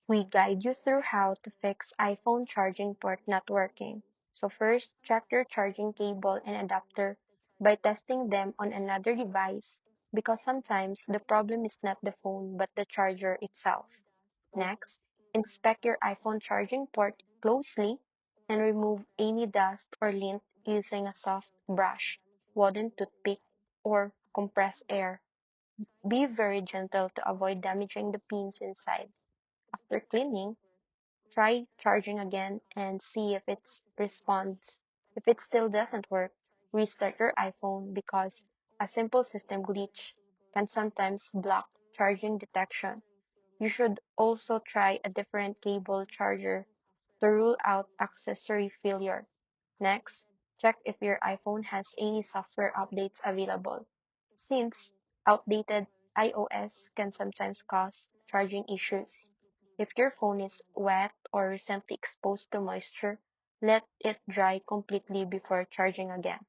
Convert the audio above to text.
We guide you through how to fix iPhone charging port not working. So first, check your charging cable and adapter by testing them on another device because sometimes the problem is not the phone but the charger itself. Next, inspect your iPhone charging port closely and remove any dust or lint using a soft brush, wooden toothpick, or compressed air. Be very gentle to avoid damaging the pins inside. After cleaning, try charging again and see if it responds. If it still doesn't work, restart your iPhone because a simple system glitch can sometimes block charging detection. You should also try a different cable charger to rule out accessory failure. Next, check if your iPhone has any software updates available, since outdated iOS can sometimes cause charging issues. If your phone is wet or recently exposed to moisture, let it dry completely before charging again.